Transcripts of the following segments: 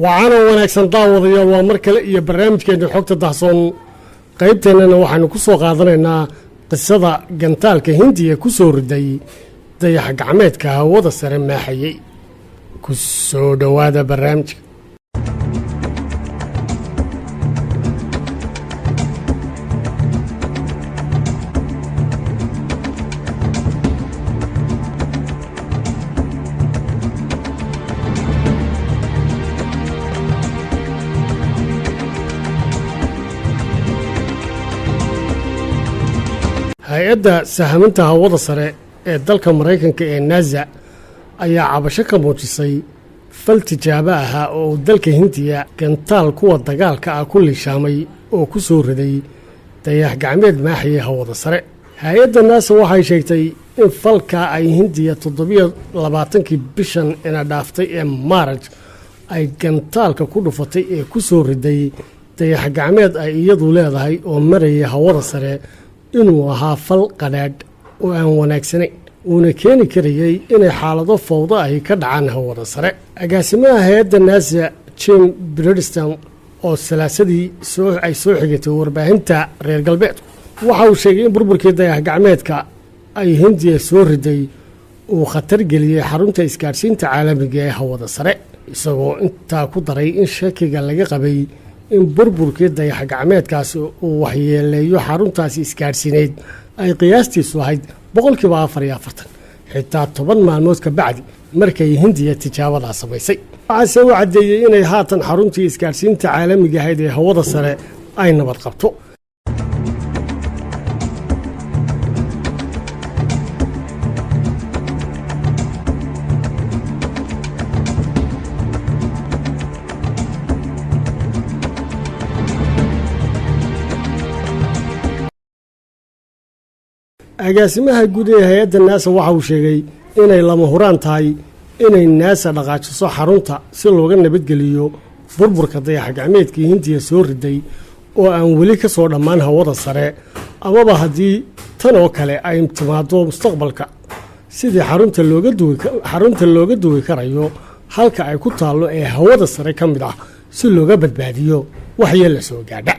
وعانا wanaagsan daawadayaal waa mar kale iyo barnaamijkeena xogta dahsoon qaybteennana waxaanu ku soo qaadanaynaa qisada gantaalka Hindiya ku soo riday dayax gacmeedka hawada sare maaxayay ku soo dhawaada barnaamijka hay-adda sahaminta hawada sare ee dalka Mareykanka ee NASA ayaa cabasho ka muujisay fal tijaabo ah oo dalka Hindiya gantaal kuwa dagaalka ah ku lishaamay oo ku soo riday dayax gacmeed maaxay hawada sare. hay-adda NASA waxay sheegtay in falka ay Hindiya 27 bishan ina dhaaftay ee Maarch ay gantaalka ku dhufatay ee ku soo riday dayax gacmeed ay iyadu leedahay oo maraya hawada sare inuu ahaa fal qadhaadh oo aan wanaagsanayn uuna keeni karayay inay xaalado fawdo ay ka dhacaan hawada sare. agaasimaha hay-adda NASA Jim Bridenstine oo salaasadii ay soo xigatay warbaahinta reer galbeedku waxa uu sheegay in burburkii dayax gacmeedka ay Hindiya soo riday uu khatar geliyay xarunta isgaarsiinta caalamiga ee hawada sare, isagoo intaa ku daray in shakiga laga qabay in burburkii dayax gacmeedkaasi uu waxyeeleeyo xaruntaasi isgaarsiineed ay qiyaastiisu ahayd 44%, xitaa 10 maalmood ka bacdi markay Hindiya tijaabada samaysay. waxaase uu caddeeyey inay haatan xaruntii isgaarsiinta caalamiga ahayd ee hawada sare ay nabad qabto. agaasimaha guud ee hay-adda NASA waxa uu sheegay inay lama huraan tahay inay NASA dhaqaajiso xarunta si looga nabadgeliyo burburka dayax gacmeedkii Hindiya soo riday oo aan weli ka soo dhammaan hawada sare, amaba haddii tan oo kale ay timaado mustaqbalka sidii xarunta looga duwi karayo halka ay ku taallo ee hawada sare ka mid ah si looga badbaadiyo waxyeello soo gaadha.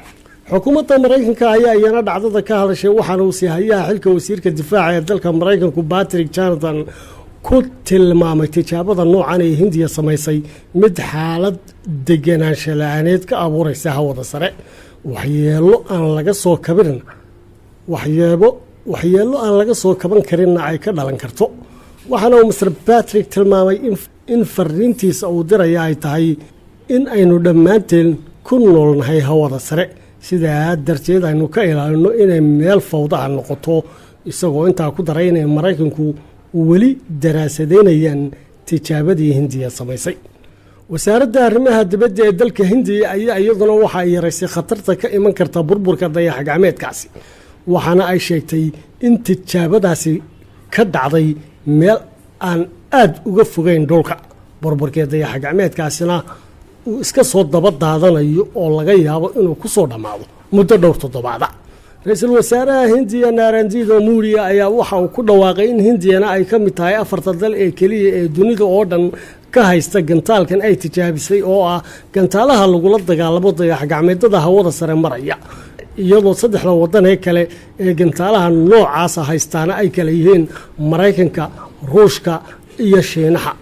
xukuumadda Mareykanka ayaa iyana dhacdada ka hadashay waxaana uu siihayaa xilka wasiirka difaaca ee dalka Mareykanku Patrick Jonathan ku tilmaamay tijaabada noocan ee Hindiya samaysay mid xaalad deganaansho la'aaneed ka abuuraysa hawada sare, waxyeello aan laga soo kaban karinna ay ka dhalan karto. waxaana uu Mr Patrick tilmaamay in fariintiisa uu diraya ay tahay in aynu dhammaanteen ku noolnahay hawada sare, sidaa darteed aynu ka ilaalino inay meel fawda noqoto, isagoo intaa ku daray inay Mareykanku weli daraasadeynayaan tijaabadii Hindiya samaysay. wasaaradda arrimaha dibadda ee dalka Hindiya ayaa iyaduna waxa ay yaraysay khatarta ka iman karta burburka dayax gacmeedkaasi, waxaana ay sheegtay in tijaabadaasi ka dhacday meel aan aad uga fogeyn dhulka burburkii dayax gacmeedkaasina uu iska soo daba daadanayo oo laga yaabo inuu ku soo dhamaado muddo dhowr toddobaad. ra'iisul wasaaraha Hindiya Narendra Modi ayaa waxa uu ku dhawaaqay in Hindiyana ay ka mid tahay 4 dal ee kaliya ee dunida oo dhan ka haysta gantaalkan ay tijaabisay oo ah gantaalaha lagula dagaalamo dayax gacmeedada hawada sare maraya, iyadoo 3 wadan ee kale ee gantaalaha noocaas haystaana ay kala yihiin Mareykanka, Ruushka iyo Shiinaha.